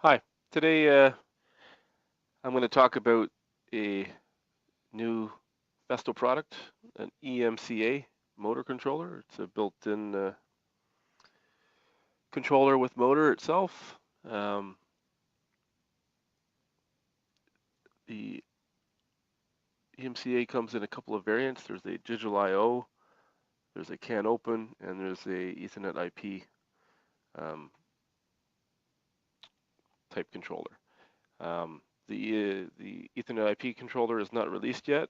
Hi, today I'm going to talk about a new Festo product, an EMCA motor controller. It's a built-in controller with motor itself. The EMCA comes in a couple of variants. There's a digital I/O, there's a CAN open, and there's a Ethernet IP type controller. The Ethernet IP controller is not released yet.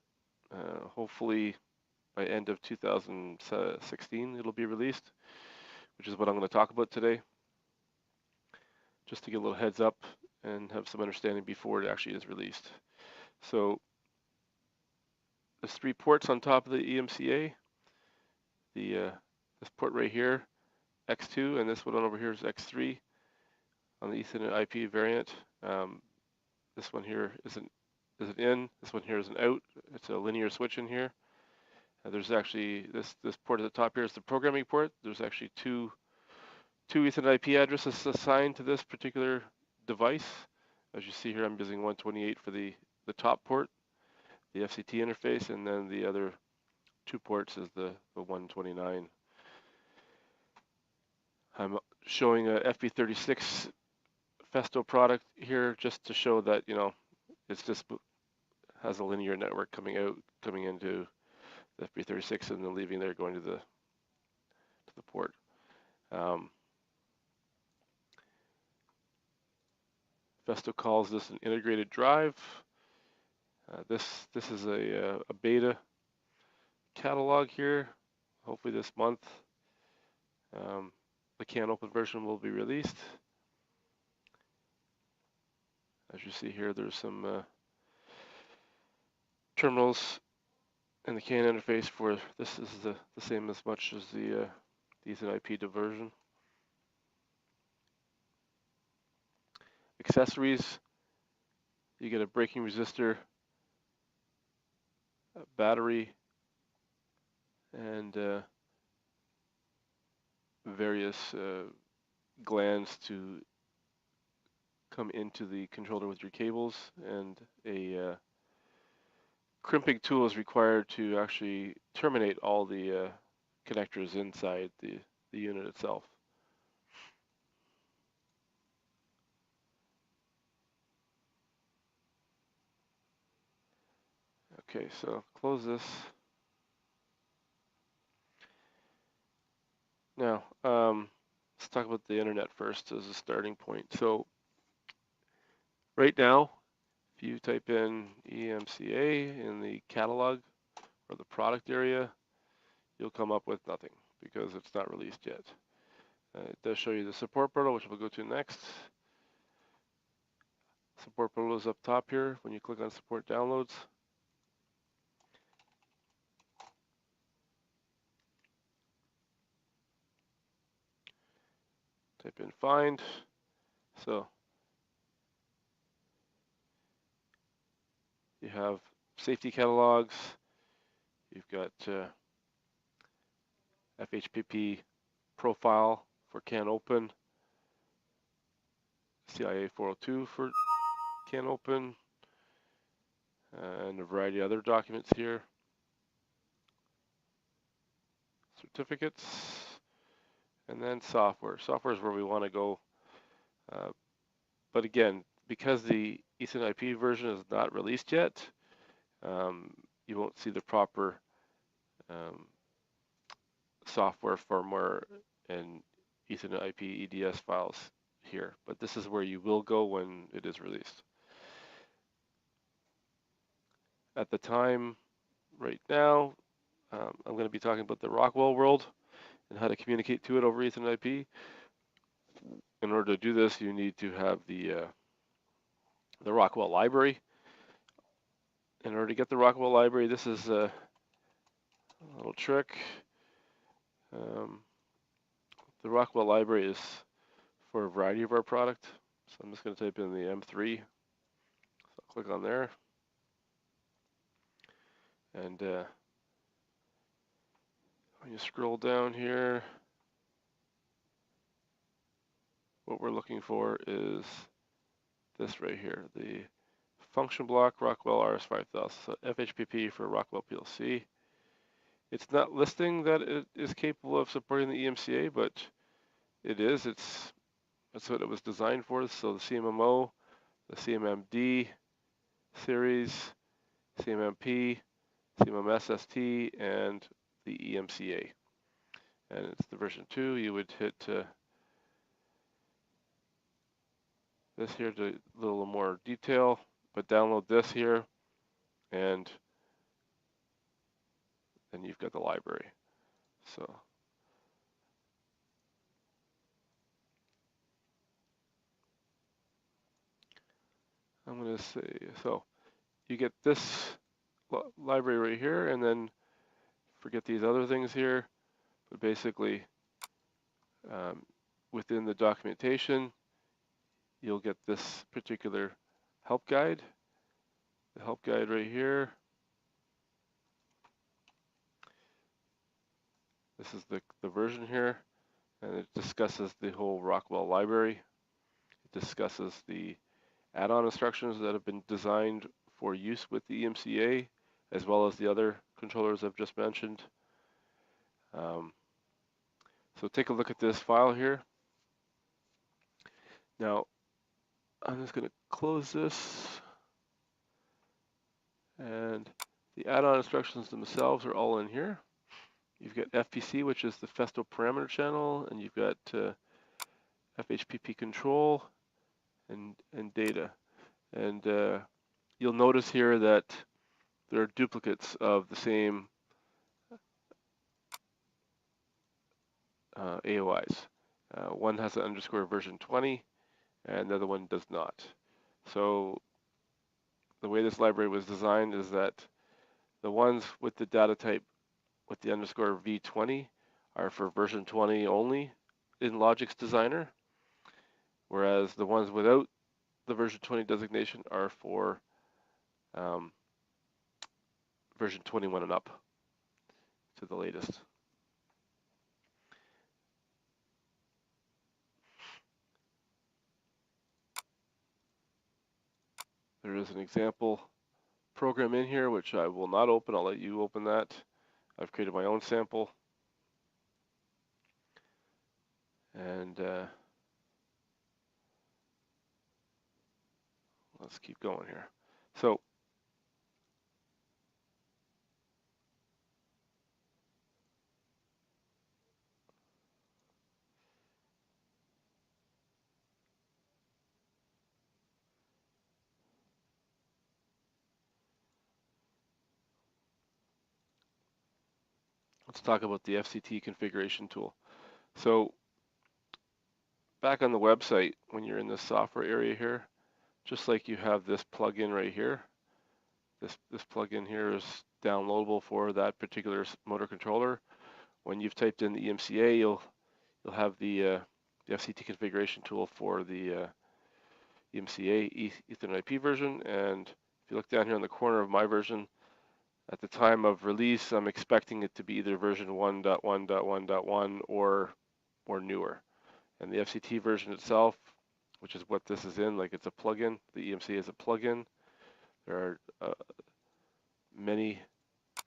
Hopefully by end of 2016 it'll be released, which is what I'm going to talk about today, just to get a little heads up and have some understanding before it actually is released. So there's 3 ports on top of the EMCA. This port right here, X2, and this one over here is X3 on the Ethernet IP variant. This one here is an in, this one here is an out. It's a linear switch in here. There's actually this port at the top here is the programming port. There's actually two Ethernet IP addresses assigned to this particular device. As you see here, I'm using 128 for the top port, the FCT interface, and then the other 2 ports is the 129. I'm showing a FB36 Festo product here just to show that, you know, it's just has a linear network coming into the FB36 and then leaving there, going to the port. Festo calls this an integrated drive. This is a beta catalog here. Hopefully this month the CAN open version will be released. As you see here, there's some terminals in the CAN interface for this. Is the same as much as the Ethernet IP diversion. Accessories, you get a braking resistor, a battery, and various glands to come into the controller with your cables, and a crimping tool is required to actually terminate all the connectors inside the unit itself. Okay, so close this. Now, let's talk about the internet first as a starting point. So right now, if you type in EMCA in the catalog or the product area, you'll come up with nothing because it's not released yet. It does show you the support portal, which we'll go to next. Support portal is up top here when you click on support downloads. Type in find. So you have safety catalogs. You've got FHPP profile for CAN open, CIA 402 for CAN open, and a variety of other documents here. Certificates, and then software. Software is where we want to go. But again, because the Ethernet IP version is not released yet, you won't see the proper software, firmware, and Ethernet IP EDS files here. But this is where you will go when it is released. At the time, right now, I'm going to be talking about the Rockwell world and how to communicate to it over Ethernet IP. In order to do this, you need to have the Rockwell library. In order to get the Rockwell library, this is a little trick. The Rockwell library is for a variety of our product. So I'm just going to type in the M3. So I'll click on there. And when you scroll down here, what we're looking for is this right here, the function block Rockwell RS5000, so FHPP for Rockwell PLC. It's not listing that it is capable of supporting the EMCA, but it is. That's what it was designed for. So the CMMO, the CMMD series, CMMP, CMMSST, and the EMCA. And it's the version 2. You would hit this here to a little more detail, but download this here, and then you've got the library. So I'm going to say, so you get this library right here, and then forget these other things here, but basically within the documentation, you'll get this particular help guide. The help guide right here. This is the version here, and it discusses the whole Rockwell library. It discusses the add-on instructions that have been designed for use with the EMCA, as well as the other controllers I've just mentioned. So take a look at this file here. Now, I'm just going to close this, and the add-on instructions themselves are all in here. You've got FPC, which is the Festo parameter channel, and you've got FHPP control and data. And you'll notice here that there are duplicates of the same AOIs. One has an underscore version 20, and the other one does not. So the way this library was designed is that the ones with the data type with the underscore V20 are for version 20 only in Logix Designer, whereas the ones without the version 20 designation are for version 21 and up to the latest. There is an example program in here, which I will not open. I'll let you open that. I've created my own sample. And let's keep going here. So let's talk about the FCT configuration tool. So back on the website, when you're in the software area here, just like you have this plugin right here, this plugin here is downloadable for that particular motor controller. When you've typed in the EMCA, you'll have the FCT configuration tool for the EMCA EthIP version. And if you look down here in the corner of my version, at the time of release, I'm expecting it to be either version 1.1.1.1 or newer. And the FCT version itself, which is what this is in, like it's a plugin. The EMCA is a plugin. There are many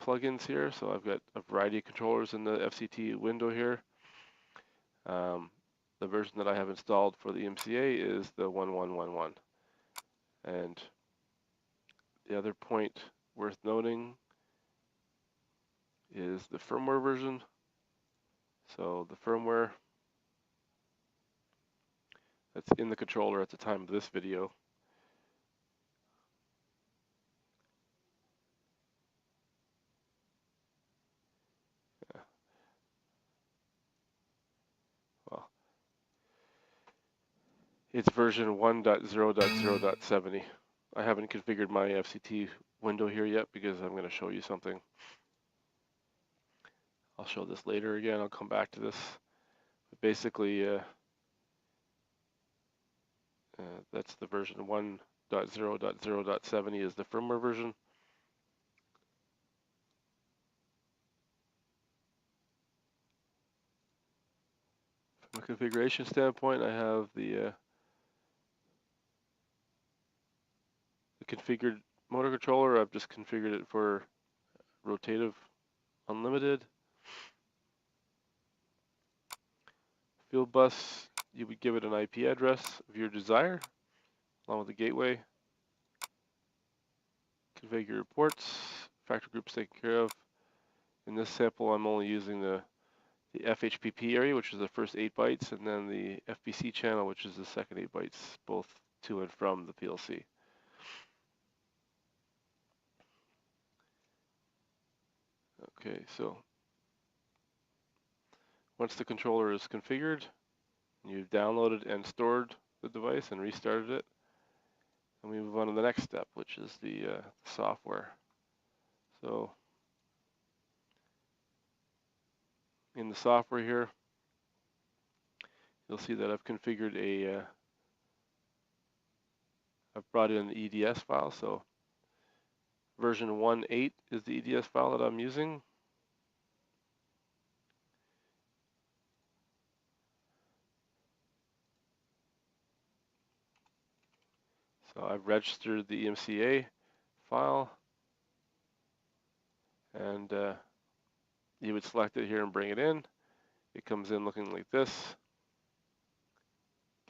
plugins here, so I've got a variety of controllers in the FCT window here. The version that I have installed for the EMCA is the 1.1.1.1. And the other point worth noting is the firmware version. So the firmware that's in the controller at the time of this video it's version 1.0.0.70. I haven't configured my FCT window here yet because I'm going to show you something. I'll show this later again. I'll come back to this. But basically, that's the version 1.0.0.70 is the firmware version. From a configuration standpoint, I have the configured motor controller. I've just configured it for rotative unlimited. Fieldbus, you would give it an IP address of your desire, along with the gateway. Configure your ports, factor groups taken care of. In this sample, I'm only using the FHPP area, which is the first 8 bytes, and then the FPC channel, which is the second 8 bytes, both to and from the PLC. Okay, so once the controller is configured, you've downloaded and stored the device and restarted it, and we move on to the next step, which is the software. So in the software here, you'll see that I've configured I've brought in the EDS file. So version 1.8 is the EDS file that I'm using. So I've registered the EMCA file, and you would select it here and bring it in. It comes in looking like this.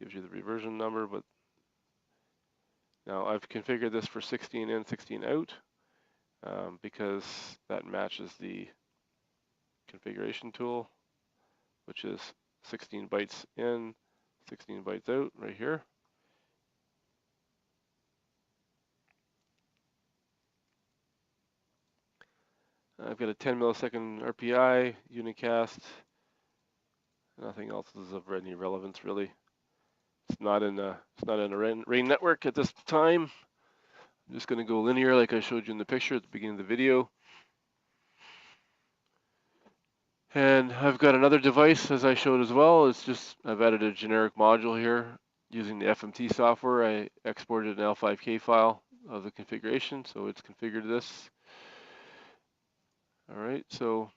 Gives you the reversion number, but now I've configured this for 16 in, 16 out, because that matches the configuration tool, which is 16 bytes in, 16 bytes out right here. I've got a 10 millisecond RPI, unicast. Nothing else is of any relevance really. It's not in a RAIN network at this time. I'm just going to go linear like I showed you in the picture at the beginning of the video. And I've got another device as I showed as well. It's just, I've added a generic module here using the FMT software. I exported an L5K file of the configuration, so it's configured this. All right, so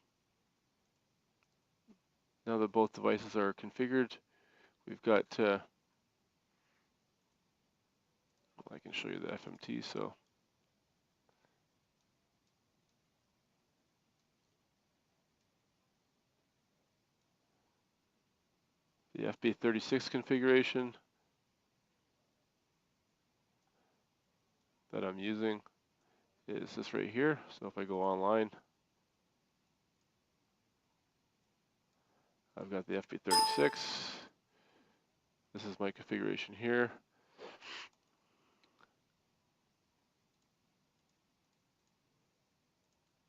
now that both devices are configured, we've got, well, I can show you the FMT, so. The FB36 configuration that I'm using is this right here. So if I go online, I've got the FB36. This is my configuration here.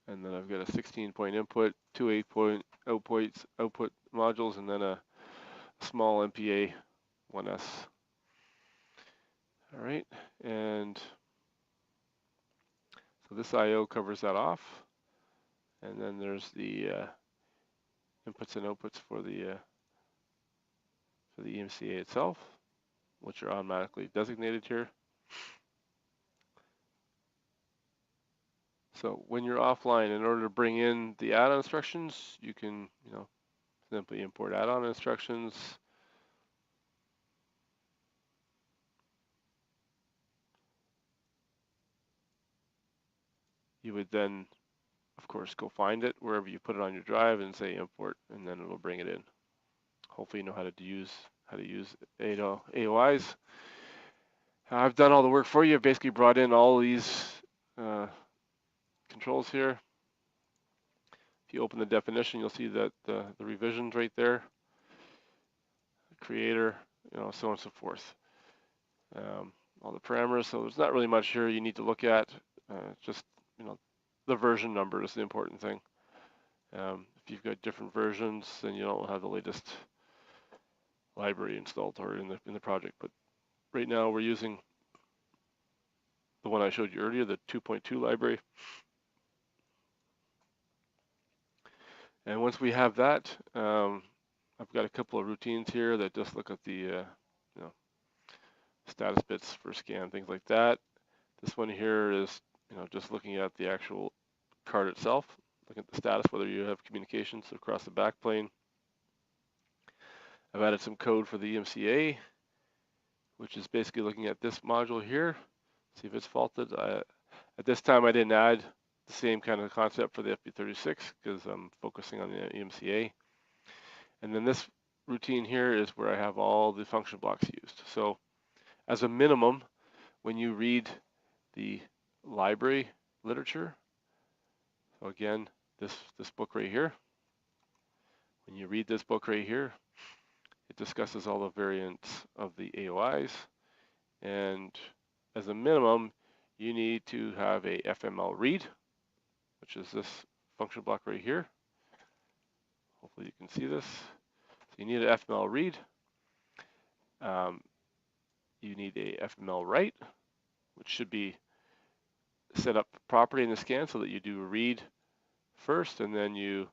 And then I've got a 16-point input, 2 8-point output modules, and then a small MPA 1S. All right, and so this I/O covers that off. And then there's the inputs and outputs for the EMCA itself, which are automatically designated here. So when you're offline, in order to bring in the add-on instructions, you can, simply import add-on instructions. You would then, of course, go find it wherever you put it on your drive and say import, and then it'll bring it in. Hopefully you know how to use AOIs. I've done all the work for you. I've basically brought in all these controls here. If you open the definition, you'll see that the revisions right there, creator, so on and so forth. All the parameters. So there's not really much here you need to look at. Just the version number is the important thing. If you've got different versions, then you don't have the latest library installed or in the project. But right now we're using the one I showed you earlier, the 2.2 library. And once we have that, I've got a couple of routines here that just look at the status bits for scan, things like that. This one here is just looking at the actual card itself, looking at the status, whether you have communications across the backplane. I've added some code for the EMCA, which is basically looking at this module here. see if it's faulted. At this time, I didn't add the same kind of concept for the FB36 because I'm focusing on the EMCA. And then this routine here is where I have all the function blocks used. So as a minimum, when you read the library literature, so again, this book right here, when you read this book right here, it discusses all the variants of the AOIs, and as a minimum, you need to have a FML read, which is this function block right here. Hopefully you can see this. So you need an FML read. You need a FML write, which should be set up properly in the scan so that you do a read first, and then you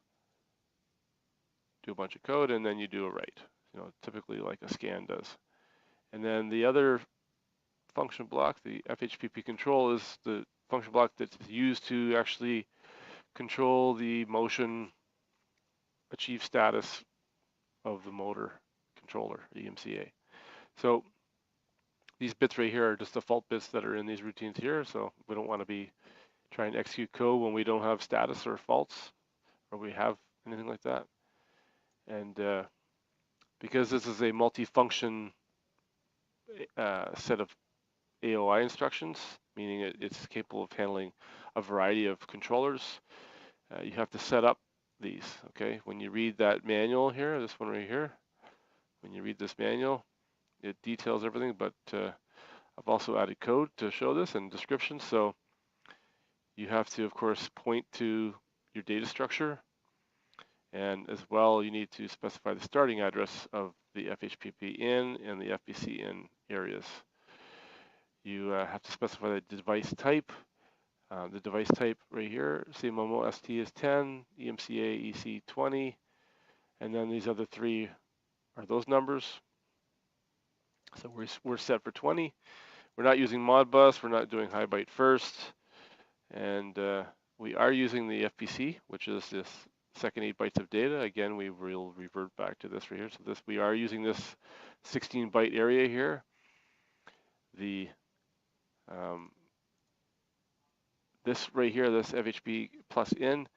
do a bunch of code, and then you do a write. You know, typically like a scan does. And then the other function block, the FHPP control, is the function block that's used to actually control the motion achieve status of the motor controller, EMCA. So these bits right here are just default bits that are in these routines here. So we don't want to be trying to execute code when we don't have status or faults, or we have anything like that. And because this is a multi-function set of AOI instructions, meaning it's capable of handling a variety of controllers, you have to set up these, okay? When you read that manual here, this one right here, when you read this manual, it details everything, but I've also added code to show this and descriptions. So you have to, of course, point to your data structure, and as well, you need to specify the starting address of the FHPP in and the FPC in areas. You have to specify the device type. The device type right here, CMMO ST is 10, EMCA-EC 20, and then these other three are those numbers. So we're set for 20. We're not using Modbus, we're not doing high byte first, and we are using the FPC, which is this second 8 bytes of data. Again, we will revert back to this right here. So we are using this 16 byte area here. The this right here, this FHP plus in,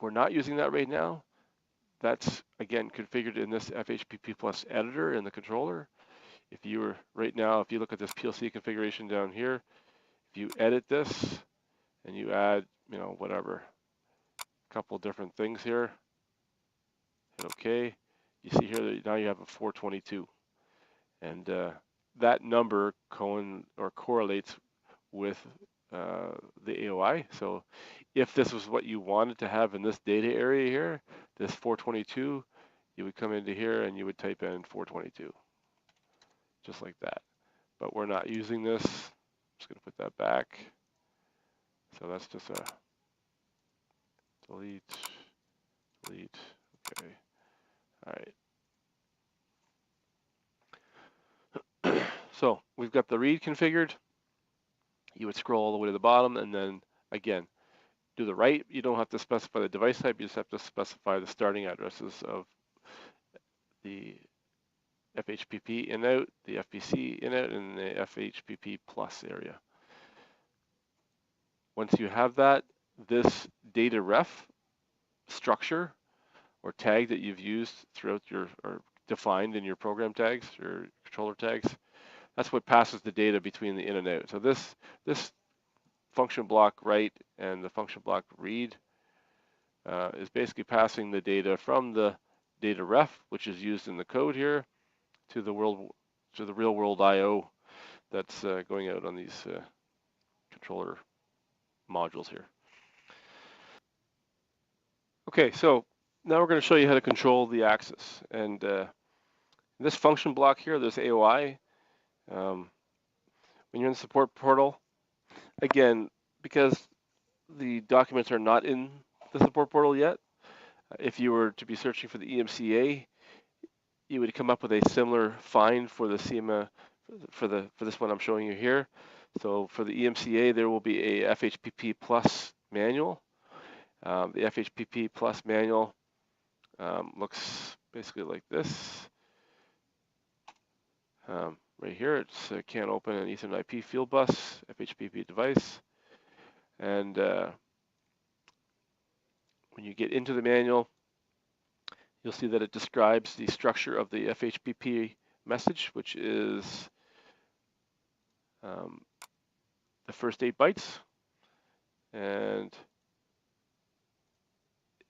we're not using that right now. That's, again, configured in this FHPP plus editor in the controller. If you were, right now, if you look at this PLC configuration down here, if you edit this and you add, you know, whatever, a couple different things here, hit OK, you see here that now you have a 422. And that number correlates with the AOI. So if this was what you wanted to have in this data area here, this 422, you would come into here and you would type in 422, just like that. But we're not using this. I'm just going to put that back. So that's just a delete, delete. Okay. All right. So we've got the read configured. You would scroll all the way to the bottom, and then again, do the write. You don't have to specify the device type, you just have to specify the starting addresses of the FHPP in out, the FPC in out, and the FHPP plus area. Once you have that, this data ref structure or tag that you've used throughout your, or defined in your program tags, your controller tags, that's what passes the data between the in and out. So this function block write and the function block read is basically passing the data from the data ref, which is used in the code here, to the real world I/O that's going out on these controller modules here. Okay, so now we're going to show you how to control the axis. And this function block here, this AOI, when you're in the support portal, again, because the documents are not in the support portal yet, if you were to be searching for the EMCA, you would come up with a similar find for the CMA for this one I'm showing you here. So for the EMCA, there will be a FHPP plus manual. The FHPP plus manual looks basically like this. right here. It's can't open an Ethernet IP Fieldbus FHPP device. And when you get into the manual, you'll see that it describes the structure of the FHPP message, which is the first 8 bytes, and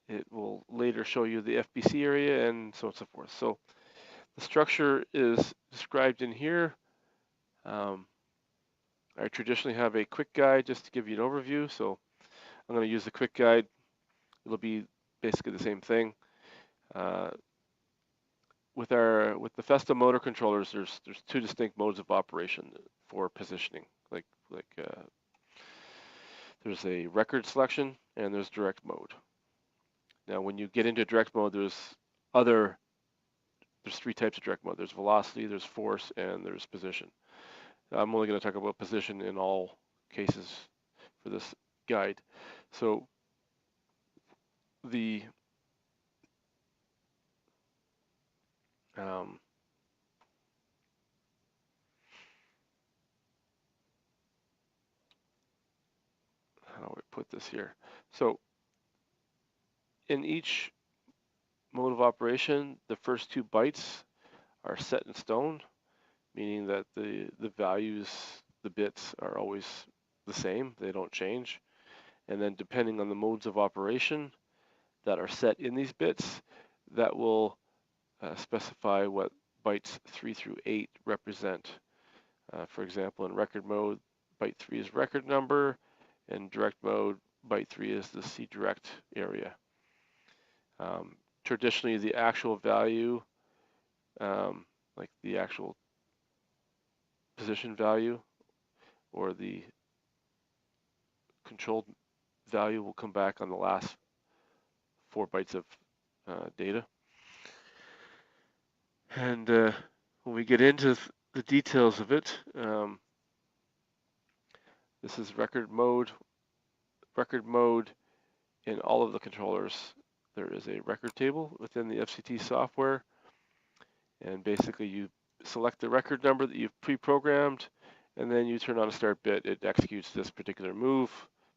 it will later show you the FPC area and so on and so forth. So the structure is described in here. I traditionally have a quick guide just to give you an overview, so I'm going to use the quick guide. It'll be basically the same thing. With the Festo motor controllers, there's 2 distinct modes of operation for positioning. There's a record selection and there's direct mode. Now, when you get into direct mode, there's 3 types of direct mode. There's velocity, there's force, and there's position. I'm only going to talk about position in all cases for this guide. So the how do I put this here? So in each mode of operation, the first 2 bytes are set in stone, meaning that the values, the bits, are always the same. They don't change. And then depending on the modes of operation that are set in these bits, that will specify what bytes 3 through 8 represent. For example, in record mode, byte 3 is record number. In direct mode, byte 3 is the C direct area. Traditionally, the actual value, like the actual position value or the controlled value, will come back on the last 4 bytes of data. And when we get into the details of it, this is record mode. Record mode in all of the controllers. There is a record table within the FCT software, and basically you select the record number that you've pre-programmed, and then you turn on a start bit. It executes this particular move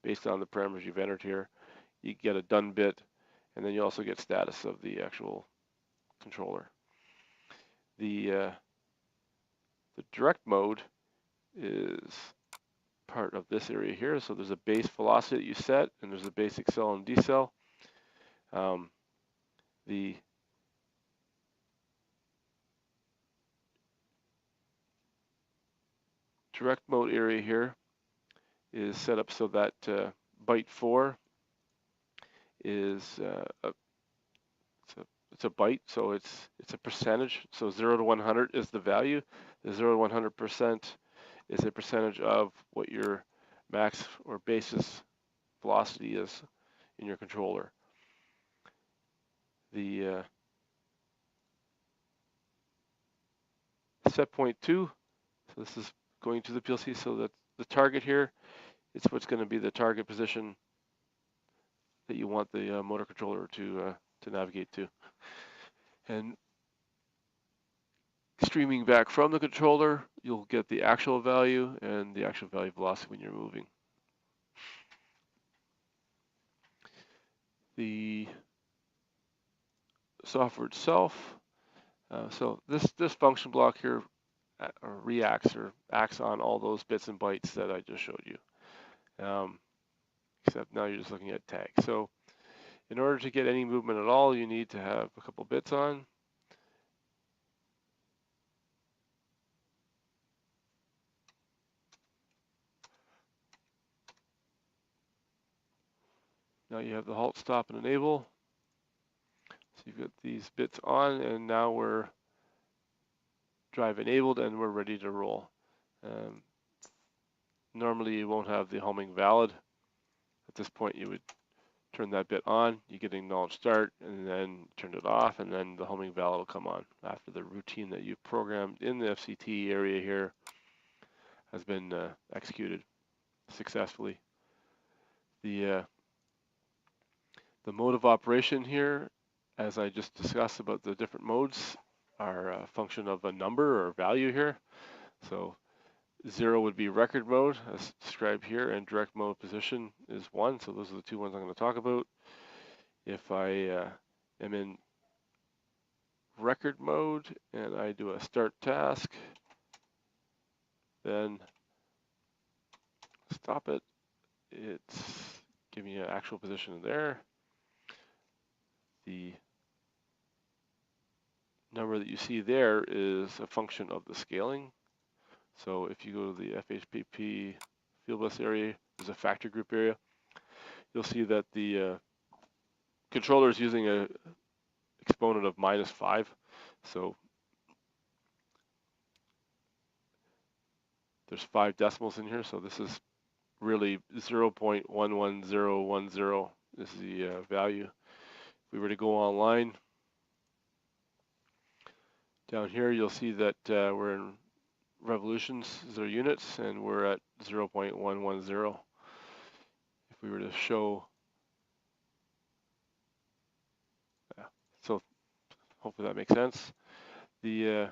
based on the parameters you've entered here. You get a done bit, and then you also get status of the actual controller. The direct mode is part of this area here. So there's a base velocity that you set, and there's a base accel and decel. The direct mode area here is set up so that byte 4 is it's a byte, so it's a percentage. So 0 to 100 is the value. The 0 to 100% is a percentage of what your max or basis velocity is in your controller. The set point 2, so this is going to the PLC, so that the target here, it's what's going to be the target position that you want the motor controller to navigate to. And streaming back from the controller, you'll get the actual value and the actual value velocity when you're moving. The software itself, so this function block here reacts or acts on all those bits and bytes that I just showed you, except now you're just looking at tags. So in order to get any movement at all, you need to have a couple bits on. Now you have the halt, stop, and enable. So you've got these bits on, and now we're drive enabled and we're ready to roll. Normally you won't have the homing valid. At this point you would turn that bit on, you get an acknowledged start, and then turn it off, and then the homing valid will come on after the routine that you've programmed in the FCT area here has been executed successfully. The mode of operation here, as I just discussed about the different modes, are a function of a number or value here. So 0 would be record mode, as described here, and direct mode position is 1. So those are the two ones I'm going to talk about. If I am in record mode and I do a start task, then stop it. It's giving you an actual position there. The number that you see there is a function of the scaling. So if you go to the FHPP Fieldbus area, there's a factor group area, you'll see that the controller is using an exponent of -5. So there's 5 decimals in here, so this is really 0.11010 is the value. If we were to go online, down here you'll see that we're in revolutions, is our units, and we're at 0.110. If we were to show, so hopefully that makes sense. We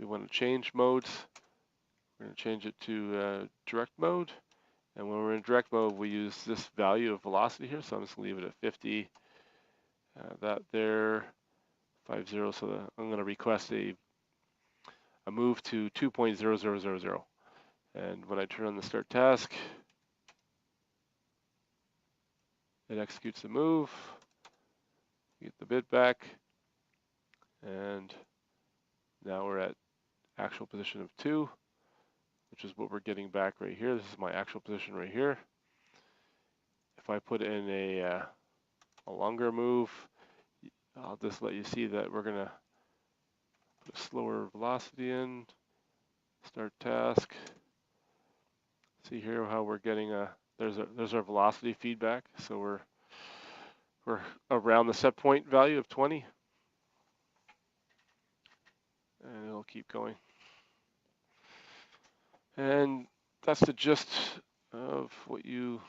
want to change modes. We're going to change it to direct mode, and when we're in direct mode, we use this value of velocity here. So I'm just going to leave it at 50. That there, 50. So I'm going to request a move to 2.0000. And when I turn on the start task, it executes the move. Get the bit back, and now we're at actual position of 2, which is what we're getting back right here. This is my actual position right here. If I put in a longer move, I'll just let you see that we're going to put a slower velocity in, start task. See here how we're getting there's our velocity feedback. So we're around the set point value of 20. And it'll keep going. And that's the gist of what you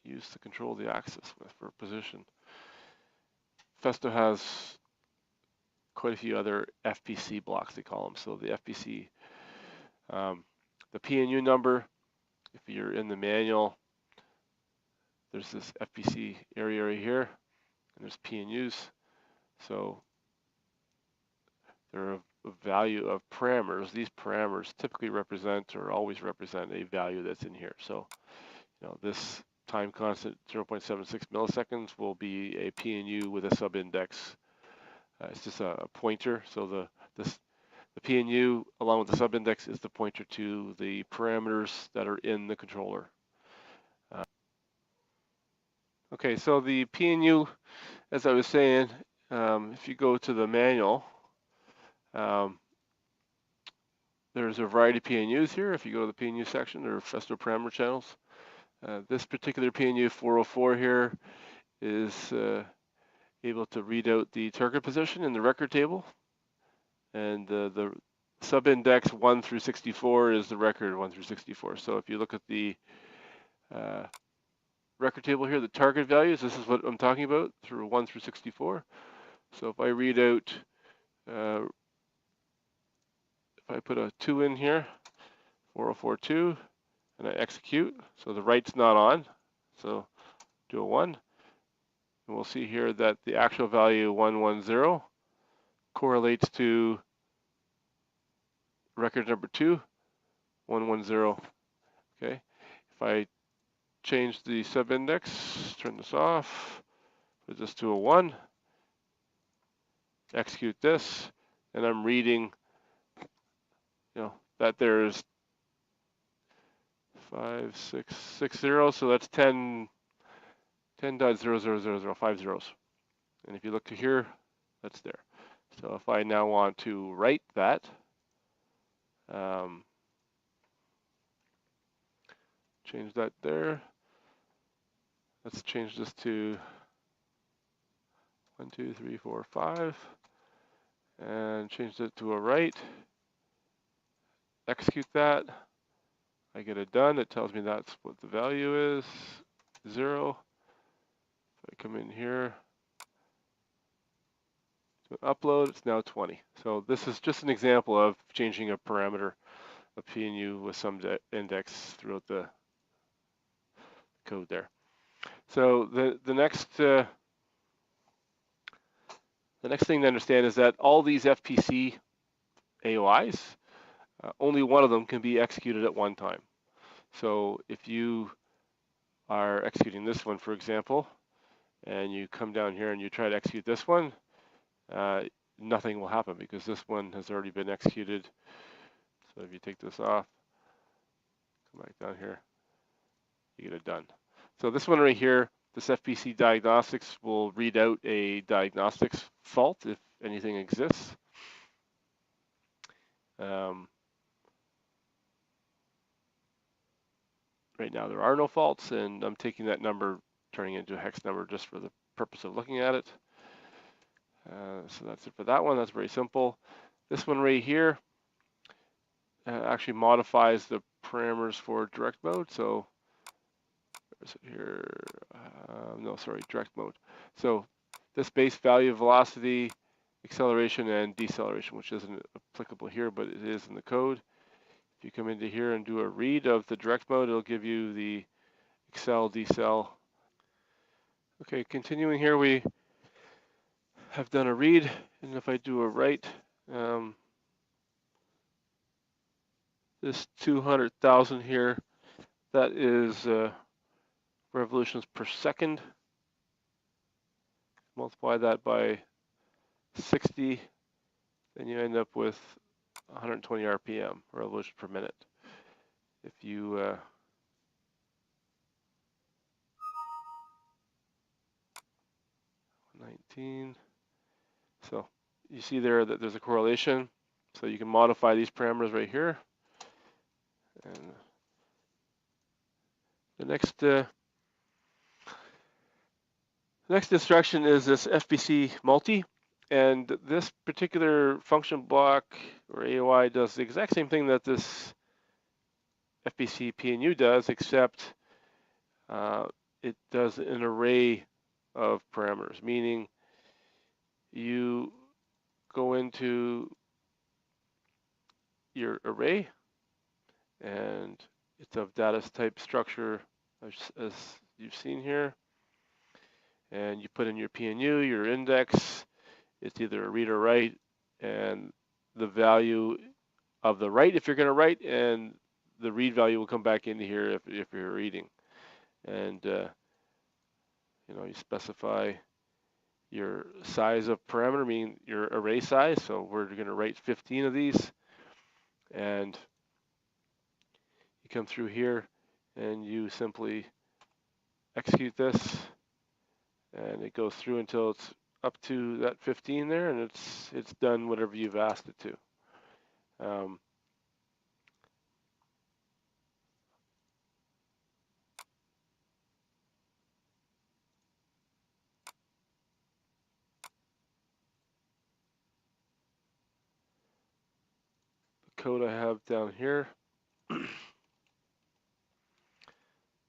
use to control the axis with for position. Festo has quite a few other FPC blocks, they call them. So the FPC, the PNU number, if you're in the manual, there's this FPC area right here, and there's PNUs. So they're a value of parameters. These parameters typically represent or always represent a value that's in here. So, this time constant 0.76 milliseconds will be a PNU with a subindex. It's just a pointer. So the PNU along with the subindex is the pointer to the parameters that are in the controller. Okay, so the PNU, as I was saying, if you go to the manual, there's a variety of PNUs here. If you go to the PNU section, there are Festo parameter channels. This particular PNU 404 here is able to read out the target position in the record table. And the subindex 1 through 64 is the record 1 through 64. So if you look at the record table here, the target values, this is what I'm talking about, through 1 through 64. So if I read out, if I put a 2 in here, 4042, and I execute, so the write's not on, so do a 1, and we'll see here that the actual value 110 correlates to record number 2, 110. Okay, if I change the subindex, turn this off, put this to a 1, execute this, and I'm reading, that there's 5660, so that's 10.000050 zeros. And if you look to here, that's there. So if I now want to write that, change that there. Let's change this to 1, 2, 3, 4, 5, and change it to a write. Execute that. I get it done. It tells me that's what the value is, 0. If I come in here, Upload, it's now 20. So this is just an example of changing a parameter, a PNU with some index throughout the code there. So the next thing to understand is that all these FPC AOIs, only one of them can be executed at one time. So if you are executing this one, for example, and you come down here and you try to execute this one, nothing will happen because this one has already been executed. So if you take this off, come back down here, you get it done. So this one right here, this FPC Diagnostics will read out a diagnostics fault if anything exists. Right now there are no faults, and I'm taking that number, turning it into a hex number just for the purpose of looking at it. So that's it for that one. That's very simple. This one right here actually modifies the parameters for direct mode. So where's it here? No, sorry, direct mode. So this base value of velocity, acceleration, and deceleration, which isn't applicable here, but it is in the code. If you come into here and do a read of the direct mode, it'll give you the accel, decel. Okay, continuing here, we have done a read, and if I do a write, this 200,000 here, that is revolutions per second. Multiply that by 60, then you end up with 120 RPM, revolutions per minute. If you 19, so you see there that there's a correlation. So you can modify these parameters right here. And the next instruction is this FPC multi, and this particular function block or AOI does the exact same thing that this FPC PNU does, except it does an array of parameters, meaning you go into your array, and it's of data type structure as you've seen here, and you put in your PNU, your index. It's either a read or write, and the value of the write if you're going to write, and the read value will come back into here if you're reading. And you know, you specify your size of parameter, meaning your array size. So we're going to write 15 of these, and you come through here and you simply execute this, and it goes through until it's up to that 15 there, and it's done whatever you've asked it to. The code I have down here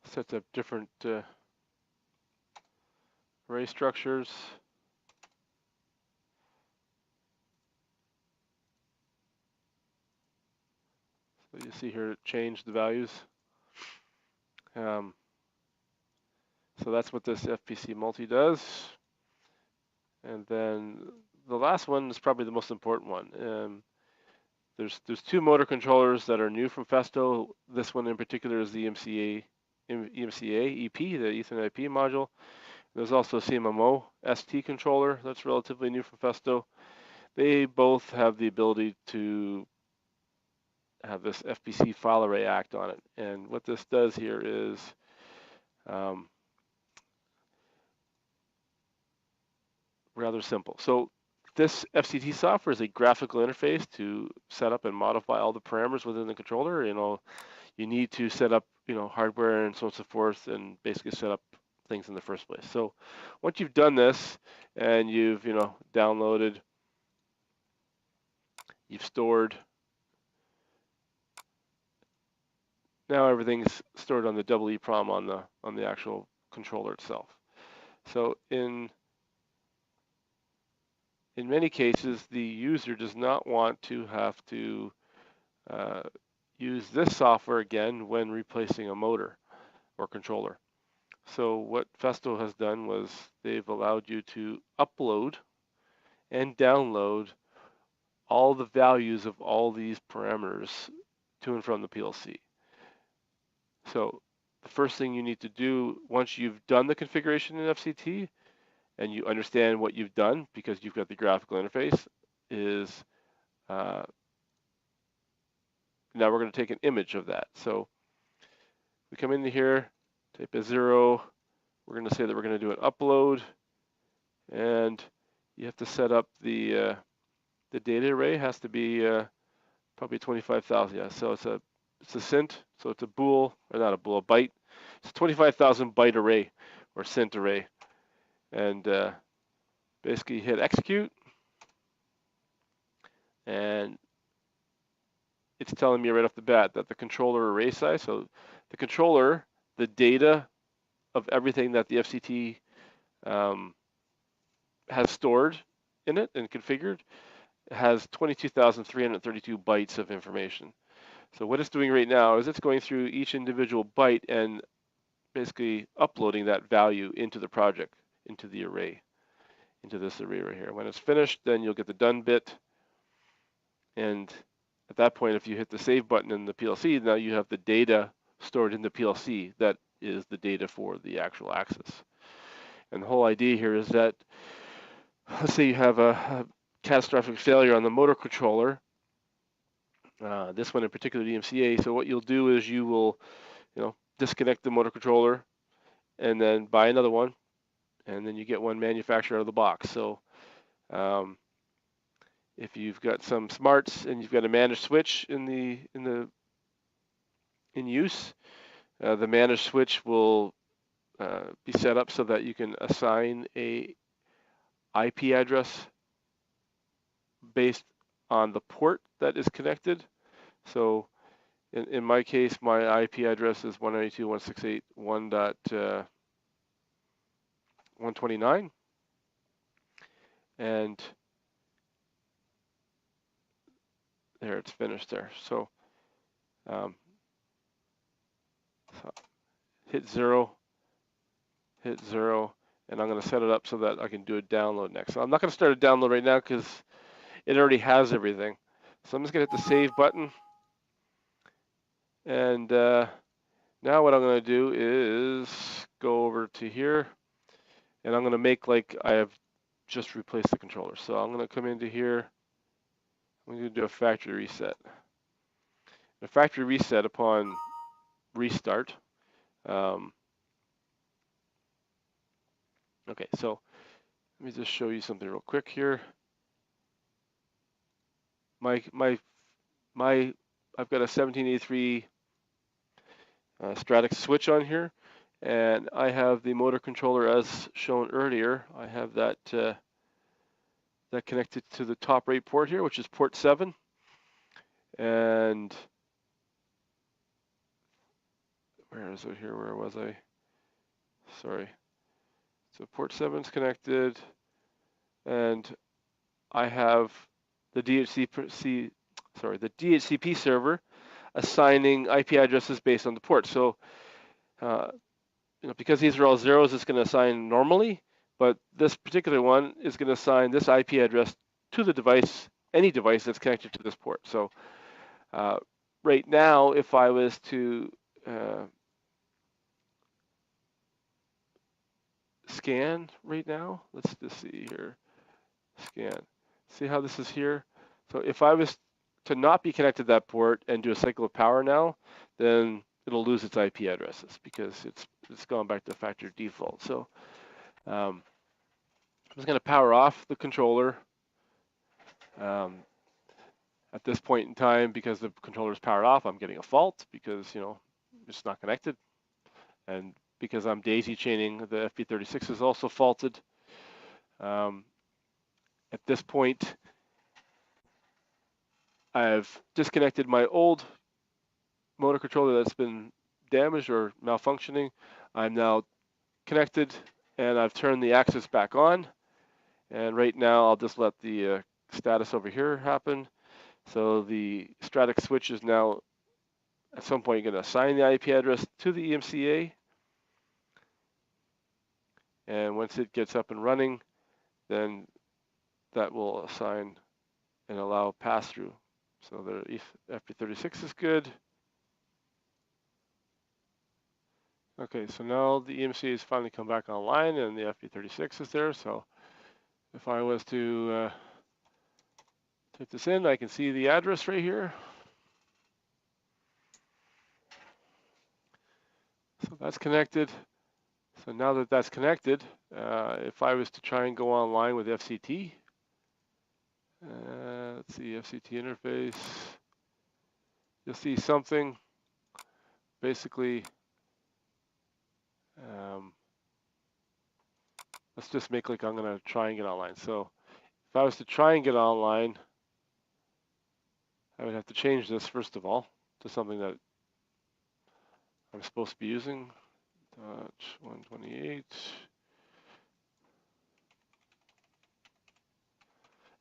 sets up different array structures. So you see here it changed the values. So that's what this FPC multi does. And then the last one is probably the most important one. There's two motor controllers that are new from Festo. This one in particular is the EMCA-EP, the EthIP module. There's also a CMMO ST controller that's relatively new from Festo. They both have the ability to have this FPC file array act on it. And what this does here is rather simple. So this FCT software is a graphical interface to set up and modify all the parameters within the controller. You know, you need to set up, you know, hardware and so on and so forth, and basically set up things in the first place. So once you've done this and you've, you know, downloaded, you've stored, now everything's stored on the EEPROM on the actual controller itself. So in in many cases, the user does not want to have to use this software again when replacing a motor or controller. So what Festo has done was they've allowed you to upload and download all the values of all these parameters to and from the PLC. So the first thing you need to do once you've done the configuration in FCT and you understand what you've done because you've got the graphical interface is now we're going to take an image of that. So we come into here, type a 0. We're going to say that we're going to do an upload, and you have to set up the data array has to be probably 25,000. Yeah, so it's a SINT, so it's a bool, or not a bool, a byte. It's a 25,000 byte array or SINT array, and basically hit execute, and it's telling me right off the bat that the controller array size, so the controller, the data of everything that the FCT has stored in it and configured, has 22,332 bytes of information. So what it's doing right now is it's going through each individual byte and basically uploading that value into the project, into the array, into this array right here. When it's finished, then you'll get the done bit. And at that point, if you hit the save button in the PLC, now you have the data stored in the PLC. That is the data for the actual axis. And the whole idea here is that, let's say you have a catastrophic failure on the motor controller, this one in particular, the EMCA. So what you'll do is you will, disconnect the motor controller and then buy another one, and then you get one manufactured out of the box. So if you've got some smarts and you've got a managed switch in use, the managed switch will be set up so that you can assign a IP address based on the port that is connected. So in my case, my IP address is 192.168.1.129, and there, it's finished there. So hit 0, and I'm going to set it up so that I can do a download next. So I'm not going to start a download right now because it already has everything. So I'm just going to hit the save button. And now what I'm going to do is go over to here, and I'm going to make like I have just replaced the controller. So I'm going to come into here. I'm going to do a factory reset. A factory reset upon restart. Okay, so let me just show you something real quick here. I've got a 1783 Stratix switch on here, and I have the motor controller as shown earlier. I have that that connected to the top right port here, which is port 7, and where is it here? Where was I? Sorry. So port 7 is connected, and I have the DHCP server assigning IP addresses based on the port. So, because these are all zeros, it's going to assign normally, but this particular one is going to assign this IP address to the device, any device that's connected to this port. So, right now, if I was to scan right now, let's just see here, scan. See how this is here? So if I was to not be connected to that port and do a cycle of power now, then it'll lose its IP addresses because it's gone back to factory default. So I'm just going to power off the controller at this point in time. Because the controller is powered off, I'm getting a fault because it's not connected, and because I'm daisy chaining, the FB36 is also faulted. At this point, I've disconnected my old motor controller that's been damaged or malfunctioning. I'm now connected, and I've turned the axis back on, And right now I'll just let the status over here happen. So the static switch is now at some point going to assign the IP address to the EMCA. And once it gets up and running, then that will assign and allow pass-through. So the FB36 is good. Okay, so now the EMCA has finally come back online and the FB36 is there. So if I was to type this in, I can see the address right here. So that's connected. So now that that's connected, if I was to try and go online with FCT, let's see, FCT interface, you'll see something. Basically, let's just make like I'm going to try and get online. So if I was to try and get online, I would have to change this first of all to something that I'm supposed to be using. Touch 128.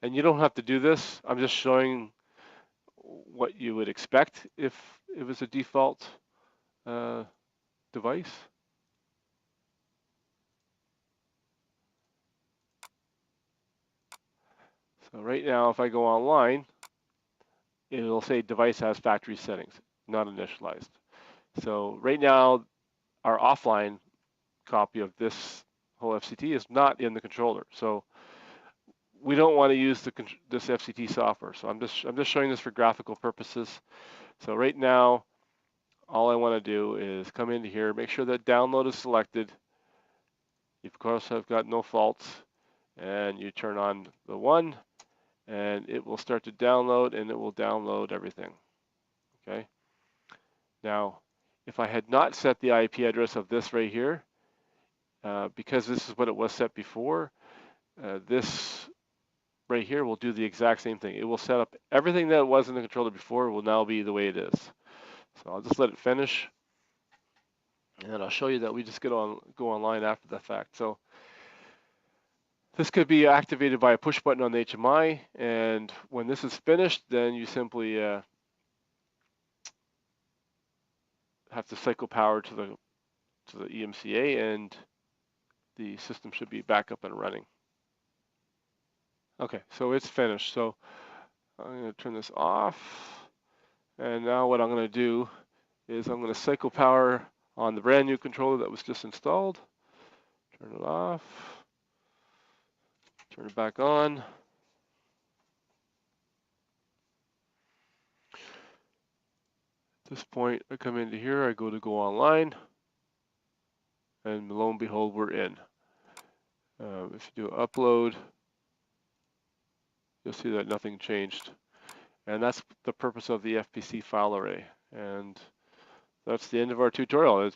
And you don't have to do this. I'm just showing what you would expect if it was a default device. So right now, if I go online, it'll say device has factory settings, not initialized. So right now, our offline copy of this whole FCT is not in the controller. So we don't want to use this FCT software. So I'm just showing this for graphical purposes. So right now, all I want to do is come into here, make sure that download is selected. You of course have got no faults, and you turn on the 1, and it will start to download, and it will download everything. Okay. Now, if I had not set the IP address of this right here, because this is what it was set before, this right here will do the exact same thing. It will set up everything that was in the controller before will now be the way it is. So I'll just let it finish, and I'll show you that we just go online after the fact. So this could be activated by a push button on the HMI, and when this is finished, then you simply have to cycle power to the EMCA, and the system should be back up and running. Okay, so it's finished. So I'm going to turn this off, and now what I'm going to do is I'm going to cycle power on the brand new controller that was just installed. Turn it off. Turn it back on. At this point, I come into here, I go online, and lo and behold, we're in. If you do upload, you'll see that nothing changed. And that's the purpose of the FPC file array. And that's the end of our tutorial.